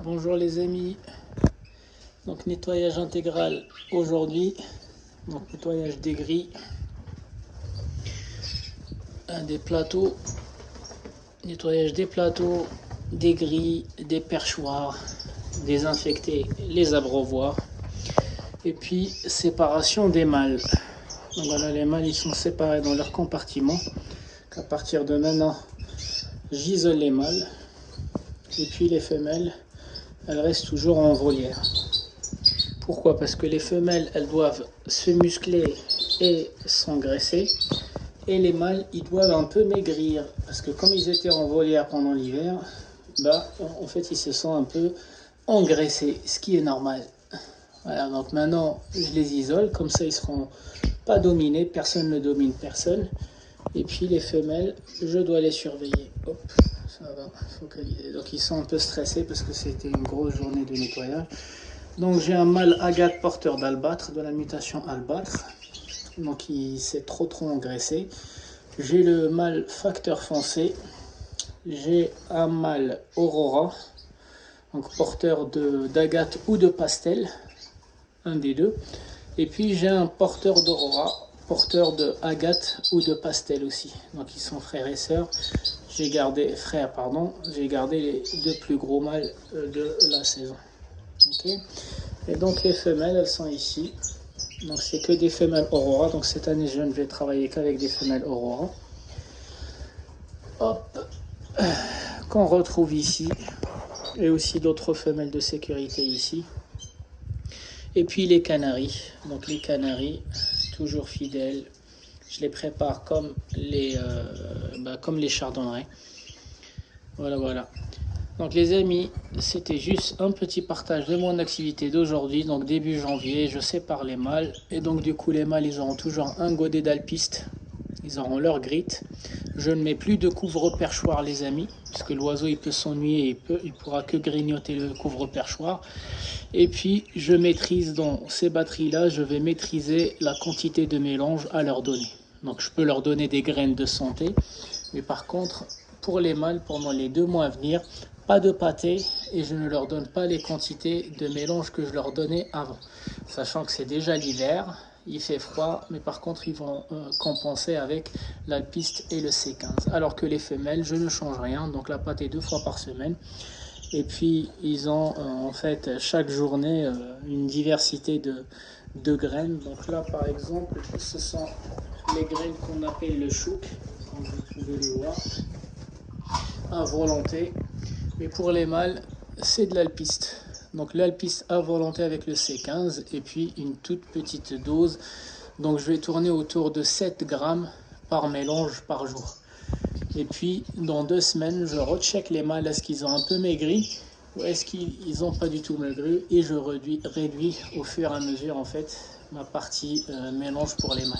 Bonjour les amis, donc nettoyage intégral aujourd'hui, donc nettoyage des grilles, des plateaux, nettoyage des plateaux, des grilles, des perchoirs, désinfecter les abreuvoirs et puis séparation des mâles. Donc voilà, les mâles ils sont séparés dans leur compartiment. À partir de maintenant, j'isole les mâles et puis les femelles, elles restent toujours en volière. Pourquoi? Parce que les femelles, elles doivent se muscler et s'engraisser. Et les mâles, ils doivent un peu maigrir. Parce que comme ils étaient en volière pendant l'hiver, en fait, ils se sont un peu engraissés, ce qui est normal. Voilà, donc maintenant, je les isole. Comme ça, ils ne seront pas dominés. Personne ne domine personne. Et puis les femelles, je dois les surveiller. Hop, ça va, focaliser. Donc ils sont un peu stressés parce que c'était une grosse journée de nettoyage. Donc j'ai un mâle agate porteur d'albâtre, de la mutation albâtre. Donc il s'est trop engraissé. J'ai le mâle facteur foncé. J'ai un mâle aurora, donc porteur d'agate ou de pastel, un des deux. Et puis j'ai un porteur d'aurora, porteur de agate ou de pastel aussi. Donc ils sont frères et sœurs. J'ai gardé les deux plus gros mâles de la saison. Okay. Et donc les femelles, elles sont ici. Donc c'est que des femelles aurora. Donc cette année, je ne vais travailler qu'avec des femelles aurora. Hop, qu'on retrouve ici. Et aussi d'autres femelles de sécurité ici. Et puis les canaris. Donc les canaris, toujours fidèles. Je les prépare comme les chardonnerets. Voilà. Donc les amis, c'était juste un petit partage de mon activité d'aujourd'hui. Donc début janvier, je sépare les mâles. Et donc du coup les mâles, ils auront toujours un godet d'alpiste. Ils auront leur grite. Je ne mets plus de couvre-perchoir les amis. Parce que l'oiseau il peut s'ennuyer, il pourra que grignoter le couvre-perchoir. Et puis je maîtrise dans ces batteries-là, je vais maîtriser la quantité de mélange à leur donner. Donc je peux leur donner des graines de santé. Mais par contre, pour les mâles, pendant les 2 mois à venir, pas de pâté et je ne leur donne pas les quantités de mélange que je leur donnais avant. Sachant que c'est déjà l'hiver, il fait froid, mais par contre ils vont compenser avec l'alpiste et le C15. Alors que les femelles, je ne change rien, donc la pâté 2 fois par semaine. Et puis ils ont en fait chaque journée une diversité de graines. Donc là par exemple, ce sont les graines qu'on appelle le chouk, comme vous pouvez le voir, à volonté. Mais pour les mâles, c'est de l'alpiste. Donc l'alpiste à volonté avec le C15 et puis une toute petite dose. Donc je vais tourner autour de 7 grammes par mélange par jour. Et puis dans 2 semaines, je recheck les mâles, est-ce qu'ils ont un peu maigri ou est-ce qu'ils n'ont pas du tout maigri, et je réduis au fur et à mesure en fait ma partie mélange pour les mâles.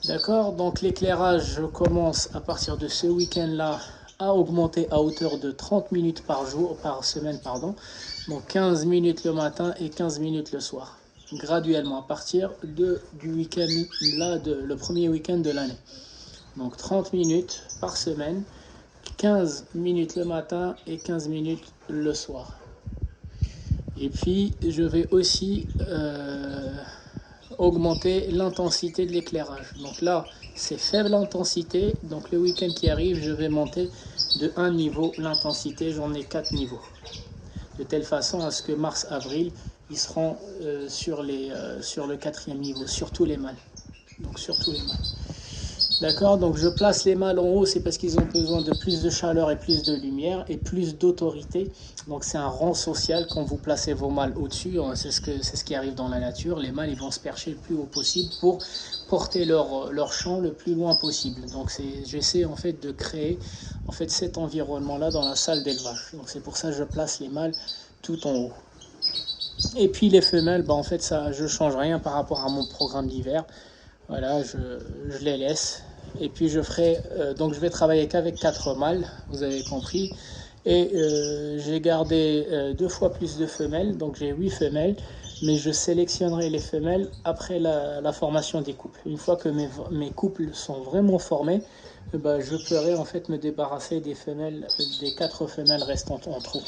D'accord, donc l'éclairage, je commence à partir de ce week-end-là à augmenter à hauteur de 30 minutes par semaine. Donc 15 minutes le matin et 15 minutes le soir. Graduellement à partir du week-end, le premier week-end de l'année. Donc 30 minutes par semaine, 15 minutes le matin et 15 minutes le soir. Et puis je vais aussi augmenter l'intensité de l'éclairage. Donc là, c'est faible intensité. Donc le week-end qui arrive, je vais monter de 1 niveau l'intensité. J'en ai 4 niveaux. De telle façon à ce que mars-avril, ils seront sur le 4e niveau, sur tous les mâles. Donc sur tous les mâles. D'accord, donc je place les mâles en haut, c'est parce qu'ils ont besoin de plus de chaleur et plus de lumière et plus d'autorité. Donc c'est un rang social quand vous placez vos mâles au-dessus, c'est ce qui arrive dans la nature. Les mâles ils vont se percher le plus haut possible pour porter leur chant le plus loin possible. Donc j'essaie en fait de créer en fait cet environnement-là dans la salle d'élevage. Donc c'est pour ça que je place les mâles tout en haut. Et puis les femelles, en fait ça, je ne change rien par rapport à mon programme d'hiver. Voilà, je les laisse. Et puis je vais travailler qu'avec 4 mâles, vous avez compris. Et j'ai gardé 2 fois plus de femelles, donc j'ai 8 femelles. Mais je sélectionnerai les femelles après la formation des couples. Une fois que mes couples sont vraiment formés, je pourrai en fait me débarrasser des 4 femelles restantes en trop.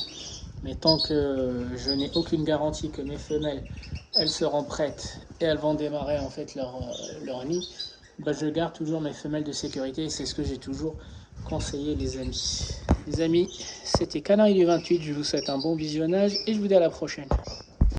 Mais tant que je n'ai aucune garantie que mes femelles, elles seront prêtes et elles vont démarrer en fait leur nid, bah, je garde toujours mes femelles de sécurité et c'est ce que j'ai toujours conseillé les amis. Les amis, c'était Canari du 28, je vous souhaite un bon visionnage et je vous dis à la prochaine.